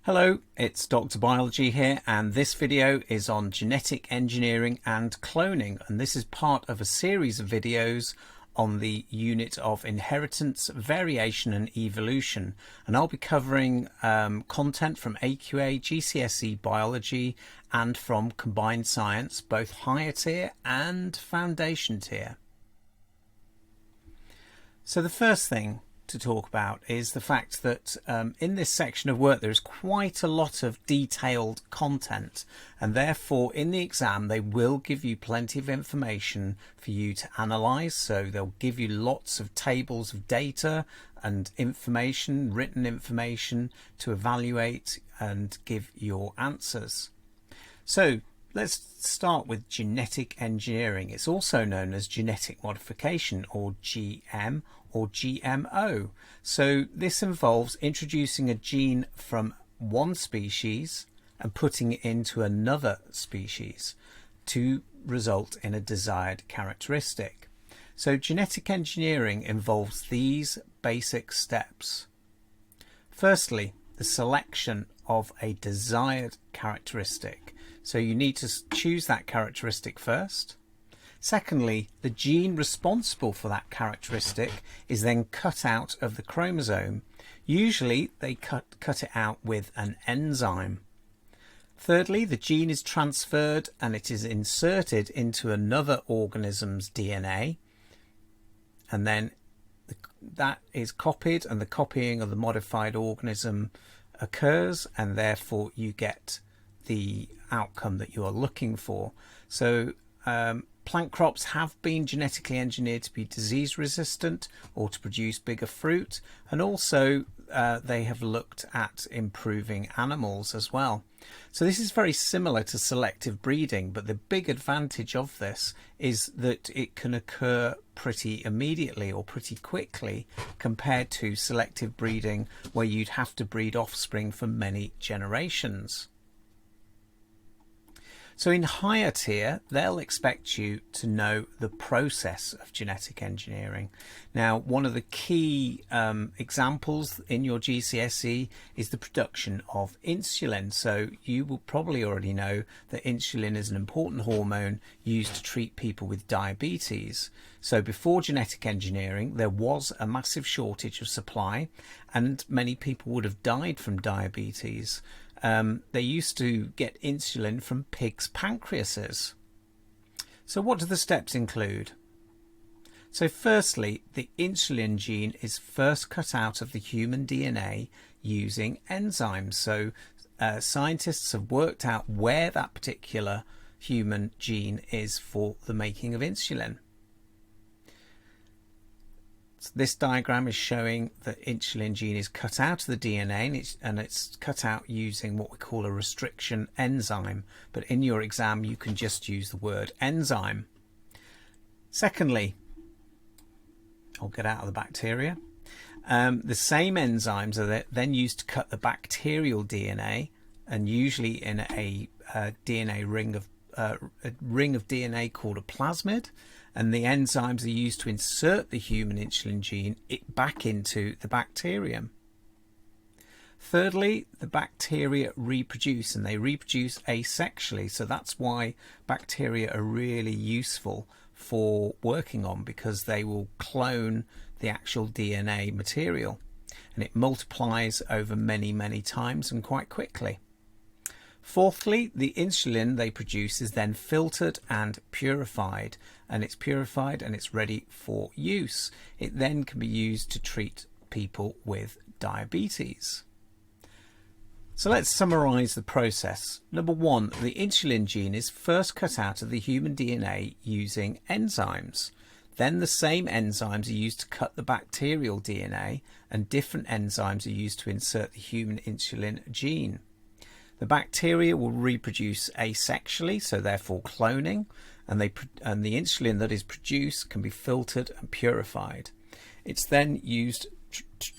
Hello, it's DrBiology here, and this video is on genetic engineering and cloning, and this is part of a series of videos on the unit of inheritance, variation and evolution, and I'll be covering content from AQA, GCSE biology and from combined science, both higher tier and foundation tier. So the first thing to talk about is the fact that in this section of work there is quite a lot of detailed content, and therefore in the exam they will give you plenty of information for you to analyze. So they'll give you lots of tables of data and information, written information, to evaluate and give your answers. So let's start with genetic engineering. It's also known as genetic modification, or GM or GMO. So this involves introducing a gene from one species and putting it into another species to result in a desired characteristic. So genetic engineering involves these basic steps. Firstly, the selection of a desired characteristic. So you need to choose that characteristic first. Secondly, the gene responsible for that characteristic is then cut out of the chromosome. Usually they cut it out with an enzyme. Thirdly, the gene is transferred and it is inserted into another organism's DNA, and then that is copied, and the copying of the modified organism occurs, and therefore you get the outcome that you are looking for. So plant crops have been genetically engineered to be disease resistant or to produce bigger fruit, and also they have looked at improving animals as well. So this is very similar to selective breeding, but the big advantage of this is that it can occur pretty immediately or pretty quickly compared to selective breeding, where you'd have to breed offspring for many generations. So in higher tier, they'll expect you to know the process of genetic engineering. Now, one of the key examples in your GCSE is the production of insulin. So you will probably already know that insulin is an important hormone used to treat people with diabetes. So before genetic engineering, there was a massive shortage of supply, and many people would have died from diabetes. They used to get insulin from pigs' pancreases. So what do the steps include? So firstly, the insulin gene is first cut out of the human DNA using enzymes. So scientists have worked out where that particular human gene is for the making of insulin. So this diagram is showing that insulin gene is cut out of the DNA, and it's cut out using what we call a restriction enzyme, but in your exam you can just use the word enzyme. Secondly, I'll get out of the bacteria. The same enzymes are then used to cut the bacterial DNA, and usually in a DNA ring of DNA called a plasmid, and the enzymes are used to insert the human insulin gene back into the bacterium. Thirdly, the bacteria reproduce, and they reproduce asexually, so that's why bacteria are really useful for working on, because they will clone the actual DNA material, and it multiplies over many times and quite quickly. Fourthly, the insulin they produce is then filtered and purified, and it's ready for use. It then can be used to treat people with diabetes. So let's summarize the process. Number one, the insulin gene is first cut out of the human DNA using enzymes. Then the same enzymes are used to cut the bacterial DNA, and different enzymes are used to insert the human insulin gene. The bacteria will reproduce asexually, so therefore cloning, and the insulin that is produced can be filtered and purified. It's then used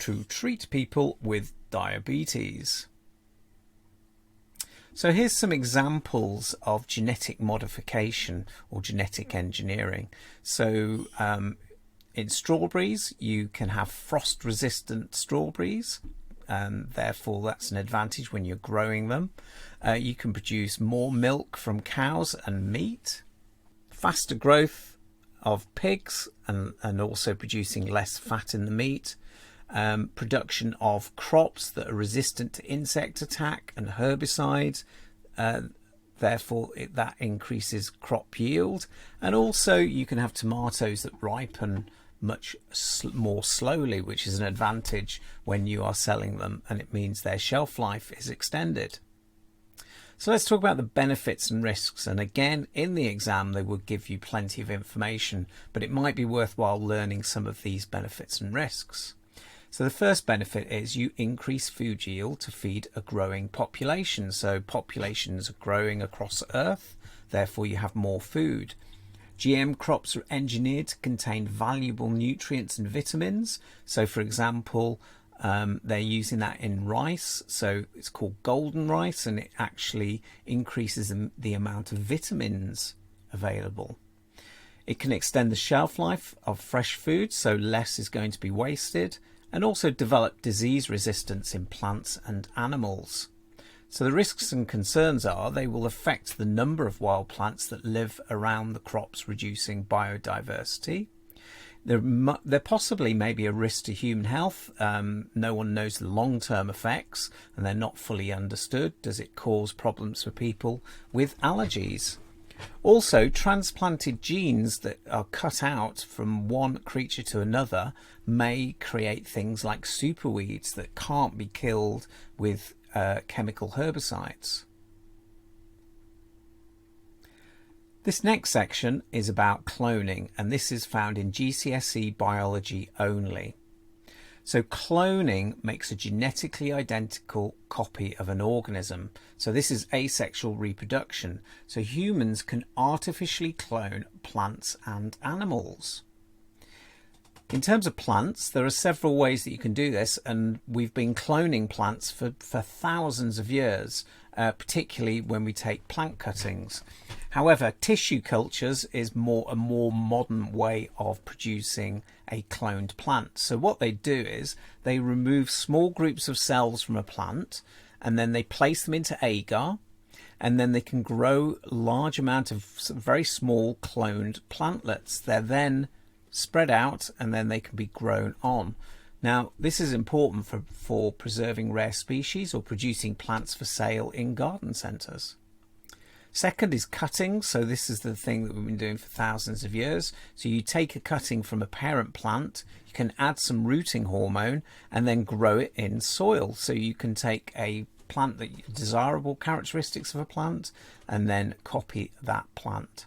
to treat people with diabetes. So here's some examples of genetic modification or genetic engineering. So in strawberries, you can have frost-resistant strawberries, and therefore that's an advantage when you're growing them. You can produce more milk from cows and meat, faster growth of pigs and also producing less fat in the meat, production of crops that are resistant to insect attack and herbicides, therefore that increases crop yield. And also you can have tomatoes that ripen much more slowly, which is an advantage when you are selling them, and it means their shelf life is extended. So let's talk about the benefits and risks. And again, in the exam they will give you plenty of information, but it might be worthwhile learning some of these benefits and risks. So the first benefit is you increase food yield to feed a growing population. So populations are growing across Earth, therefore you have more food. GM crops are engineered to contain valuable nutrients and vitamins. So for example, they're using that in rice, so it's called golden rice, and it actually increases the amount of vitamins available. It can extend the shelf life of fresh food, so less is going to be wasted, and also develop disease resistance in plants and animals. So the risks and concerns are they will affect the number of wild plants that live around the crops, reducing biodiversity. There possibly may be a risk to human health. No one knows the long-term effects, and they're not fully understood. Does it cause problems for people with allergies? Also, transplanted genes that are cut out from one creature to another may create things like superweeds that can't be killed with chemical herbicides. This next section is about cloning, and this is found in GCSE biology only. So cloning makes a genetically identical copy of an organism. So this is asexual reproduction. So humans can artificially clone plants and animals. In terms of plants, there are several ways that you can do this, and we've been cloning plants for thousands of years, particularly when we take plant cuttings. However, tissue cultures is a more modern way of producing a cloned plant. So what they do is they remove small groups of cells from a plant, and then they place them into agar, and then they can grow a large amount of very small cloned plantlets. They're then spread out, and then they can be grown on. Now, this is important for preserving rare species or producing plants for sale in garden centres. Second is cutting. So this is the thing that we've been doing for thousands of years. So you take a cutting from a parent plant, you can add some rooting hormone and then grow it in soil. So you can take a plant that desirable characteristics of a plant and then copy that plant.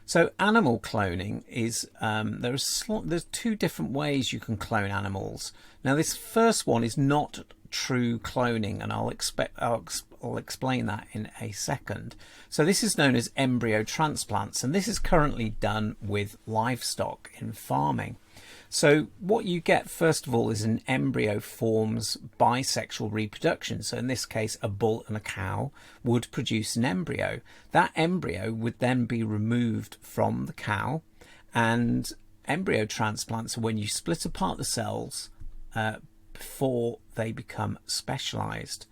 So animal cloning is, there's two different ways you can clone animals. Now this first one is not true cloning, and I'll explain that in a second. So this is known as embryo transplants, and this is currently done with livestock in farming. So what you get first of all is an embryo forms bisexual reproduction. So in this case, a bull and a cow would produce an embryo. That embryo would then be removed from the cow, and embryo transplants are when you split apart the cells before they become specialized.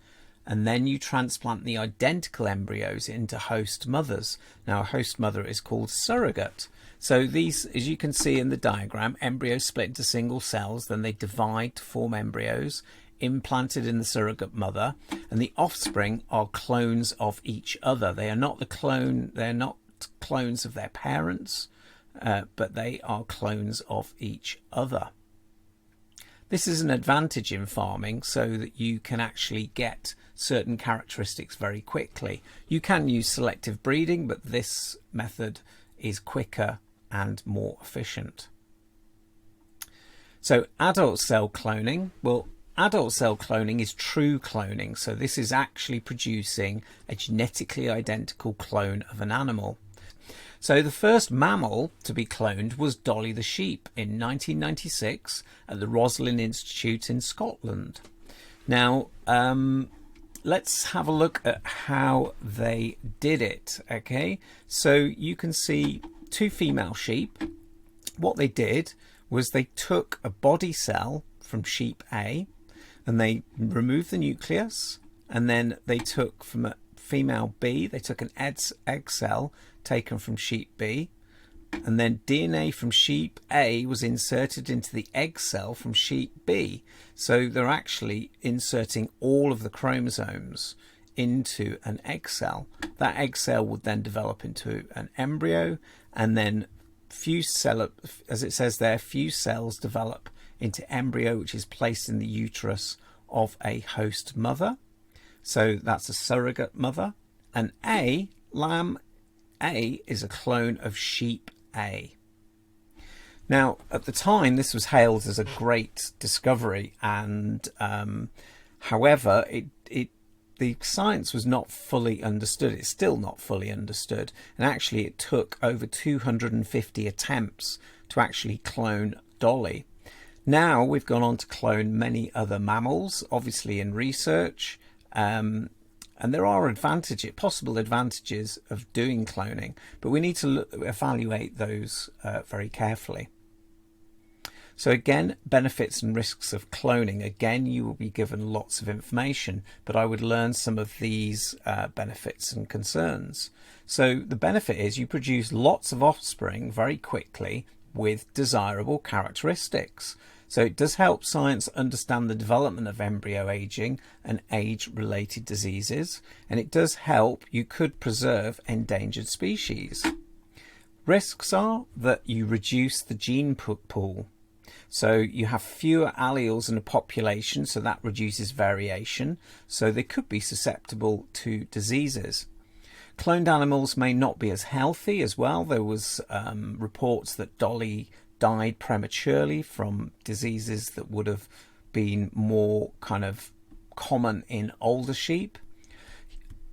And then you transplant the identical embryos into host mothers. Now a host mother is called surrogate. So these, as you can see in the diagram, embryos split into single cells, then they divide to form embryos implanted in the surrogate mother, and the offspring are clones of each other. They are not they're not clones of their parents, but they are clones of each other. This is an advantage in farming, so that you can actually get certain characteristics very quickly. You can use selective breeding, but this method is quicker and more efficient. So adult cell cloning, well, adult cell cloning is true cloning. So this is actually producing a genetically identical clone of an animal. So the first mammal to be cloned was Dolly the sheep in 1996 at the Roslin Institute in Scotland. Now, let's have a look at how they did it. Okay, so you can see two female sheep. What they did was they took a body cell from sheep A and they removed the nucleus, and then they took from a female B, they took an egg cell taken from sheep B, and then DNA from sheep A was inserted into the egg cell from sheep B. So they're actually inserting all of the chromosomes into an egg cell. That egg cell would then develop into an embryo, and then as it says there, few cells develop into embryo, which is placed in the uterus of a host mother. So that's a surrogate mother. And lamb A is a clone of sheep A. Now, at the time, this was hailed as a great discovery, and however, the science was not fully understood. It's still not fully understood, and actually it took over 250 attempts to actually clone Dolly. Now we've gone on to clone many other mammals, obviously in research, and there are possible advantages of doing cloning, but we need to evaluate those very carefully. So again, benefits and risks of cloning. Again, you will be given lots of information, but I would learn some of these benefits and concerns. So the benefit is you produce lots of offspring very quickly with desirable characteristics. So it does help science understand the development of embryo aging and age-related diseases, and it does help you could preserve endangered species. Risks are that you reduce the gene pool. So you have fewer alleles in a population, so that reduces variation, so they could be susceptible to diseases. Cloned animals may not be as healthy as well. There was reports that Dolly died prematurely from diseases that would have been more kind of common in older sheep.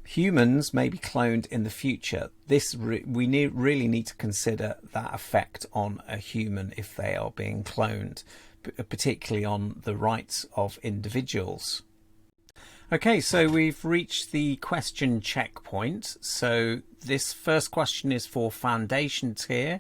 Humans may be cloned in the future. We really need to consider that effect on a human if they are being cloned, particularly on the rights of individuals. Okay, so we've reached the question checkpoint. So this first question is for foundation tier,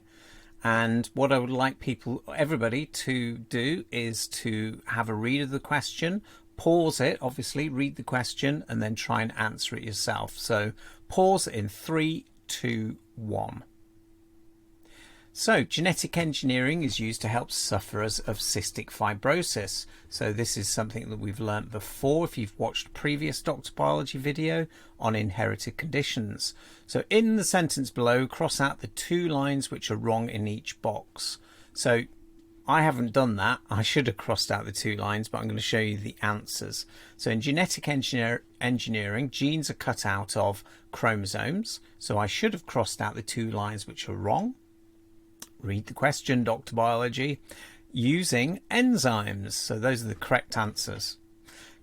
and what I would like everybody to do is to have a read of the question. Pause it, obviously, read the question, and then try and answer it yourself. So pause in 3, 2, 1. So genetic engineering is used to help sufferers of cystic fibrosis. So this is something that we've learnt before if you've watched a previous DrBiology video on inherited conditions. So in the sentence below, cross out the 2 lines which are wrong in each box. So I haven't done that. I should have crossed out the 2 lines, but I'm going to show you the answers. So in genetic engineering, genes are cut out of chromosomes. So I should have crossed out the 2 lines which are wrong. Read the question, DrBiology. Using enzymes. So those are the correct answers.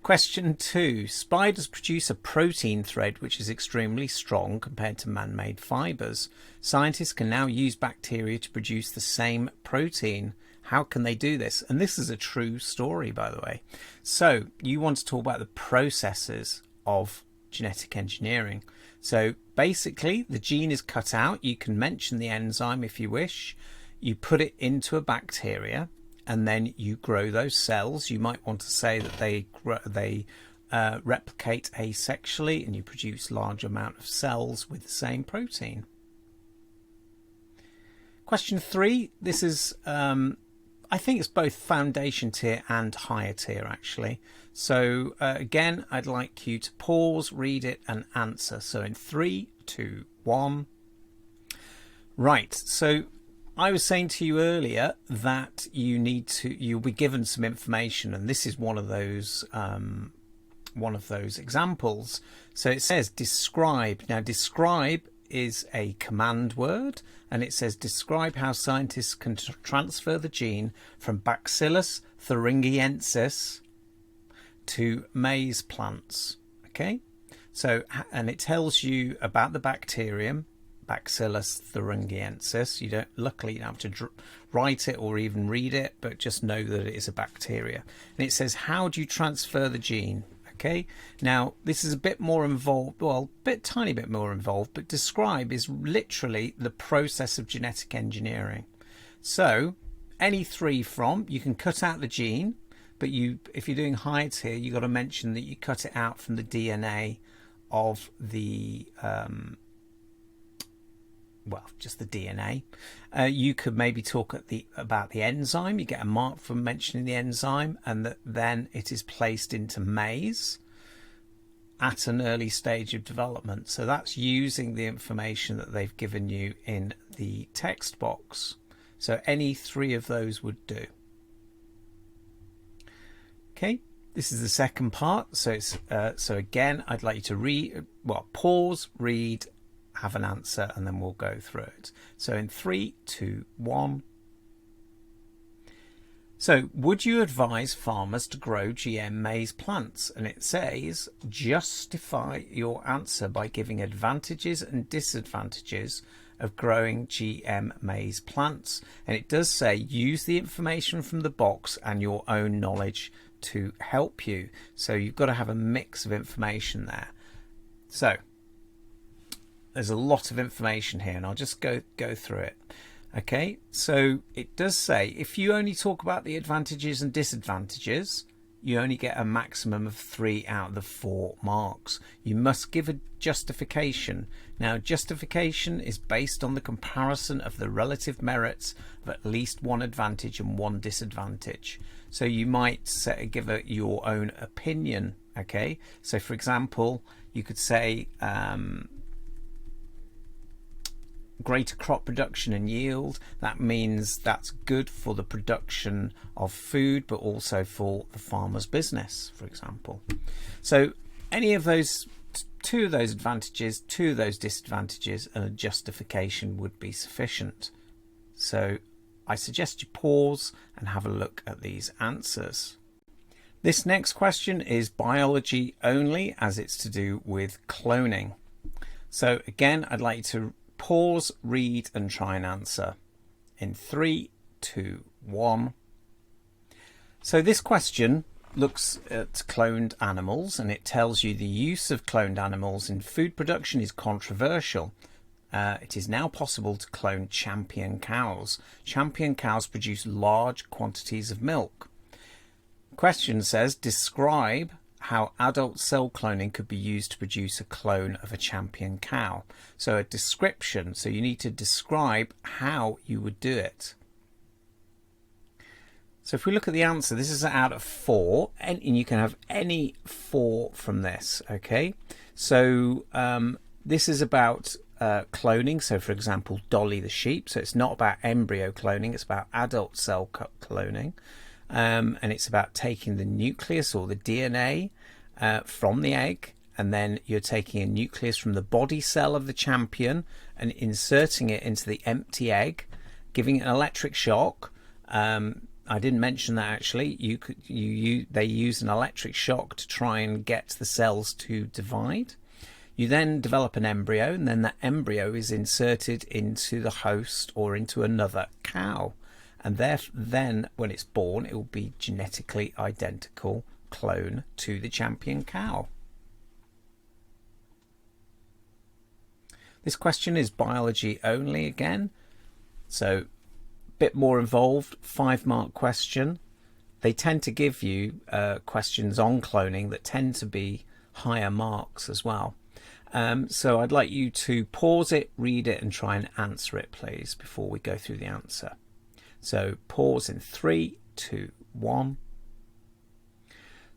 Question 2. Spiders produce a protein thread which is extremely strong compared to man-made fibers. Scientists can now use bacteria to produce the same protein. How can they do this? And this is a true story, by the way. So you want to talk about the processes of genetic engineering. So basically, the gene is cut out. You can mention the enzyme if you wish. You put it into a bacteria, and then you grow those cells. You might want to say that they replicate asexually, and you produce large amount of cells with the same protein. Question 3. This is I think it's both foundation tier and higher tier actually. So again, I'd like you to pause, read it and answer. So in 3, 2, 1. Right, so I was saying to you earlier that you'll be given some information, and this is one of those examples. So it says describe. Now describe is a command word, and it says describe how scientists can transfer the gene from Bacillus thuringiensis to maize plants. Okay, so, and it tells you about the bacterium Bacillus thuringiensis. Luckily you don't have to write it or even read it, but just know that it is a bacteria. And it says how do you transfer the gene? Okay, now this is a bit more involved, well, tiny bit more involved, but describe is literally the process of genetic engineering. So any three from, you can cut out the gene, but if you're doing hides here, you've got to mention that you cut it out from the DNA of the, well, just the DNA. You could maybe talk about the enzyme. You get a mark for mentioning the enzyme, and then it is placed into maize at an early stage of development. So that's using the information that they've given you in the text box. So any three of those would do. Okay, this is the second part. So it's so again, I'd like you to pause, read, have an answer, and then we'll go through it. So in 3, 2, 1. So would you advise farmers to grow GM maize plants? And it says justify your answer by giving advantages and disadvantages of growing GM maize plants. And it does say use the information from the box and your own knowledge to help you. So you've got to have a mix of information there. So there's a lot of information here, and I'll just go through it. Okay, so it does say if you only talk about the advantages and disadvantages, you only get a maximum of 3 out of the 4 marks. You must give a justification. Now, justification is based on the comparison of the relative merits of at least one advantage and one disadvantage. So you might give your own opinion. Okay, so for example, you could say greater crop production and yield. That means that's good for the production of food, but also for the farmer's business, for example. So any of those, 2 of those advantages, 2 of those disadvantages, and a justification would be sufficient. So I suggest you pause and have a look at these answers. This next question is biology only, as it's to do with cloning. So again, I'd like you to pause, read, and try and answer in 3, 2, 1. So this question looks at cloned animals, and it tells you the use of cloned animals in food production is controversial. It is now possible to clone champion cows. Champion cows produce large quantities of milk. Question says, describe how adult cell cloning could be used to produce a clone of a champion cow. So a description, so you need to describe how you would do it. So if we look at the answer, this is out of 4, and you can have any 4 from this. Okay, so this is about cloning. So for example, Dolly the sheep. So it's not about embryo cloning, it's about adult cell cloning. And it's about taking the nucleus or the DNA from the egg, and then you're taking a nucleus from the body cell of the champion and inserting it into the empty egg, giving it an electric shock. I didn't mention that actually. They use an electric shock to try and get the cells to divide. You then develop an embryo, and then that embryo is inserted into the host or into another cow. And then when it's born, it will be genetically identical clone to the champion cow. This question is biology only again. So a bit more involved, 5-mark question. They tend to give you questions on cloning that tend to be higher marks as well. So I'd like you to pause it, read it, and try and answer it, please, before we go through the answer. So pause in 3, 2, 1.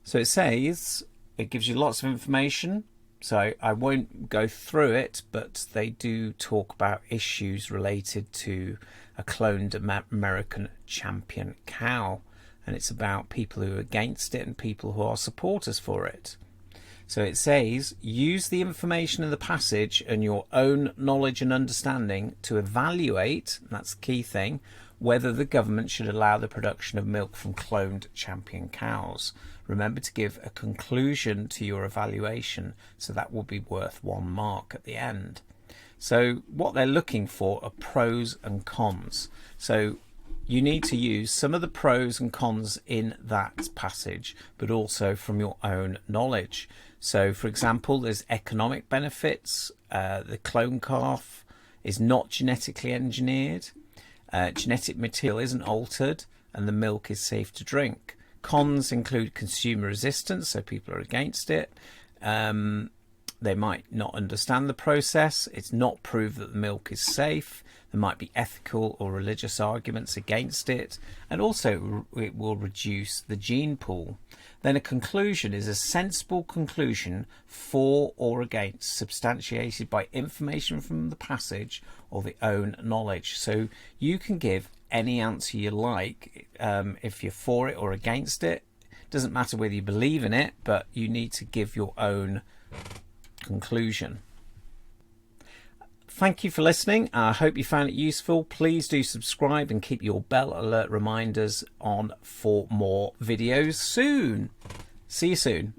So it says, it gives you lots of information. So I won't go through it, but they do talk about issues related to a cloned American champion cow. And it's about people who are against it and people who are supporters for it. So it says, use the information in the passage and your own knowledge and understanding to evaluate, and that's the key thing, whether the government should allow the production of milk from cloned champion cows. Remember to give a conclusion to your evaluation, so that will be worth 1 mark at the end. So what they're looking for are pros and cons. So you need to use some of the pros and cons in that passage, but also from your own knowledge. So for example, there's economic benefits. The clone calf is not genetically engineered. genetic material isn't altered, and the milk is safe to drink. Cons include consumer resistance, so people are against it. They might not understand the process. It's not proved that the milk is safe. There might be ethical or religious arguments against it, and also it will reduce the gene pool. Then a conclusion is a sensible conclusion for or against, substantiated by information from the passage or the own knowledge. So you can give any answer you like if you're for it or against it. Doesn't matter whether you believe in it, but you need to give your own conclusion. Thank you for listening. I hope you found it useful. Please do subscribe and keep your bell alert reminders on for more videos soon. See you soon.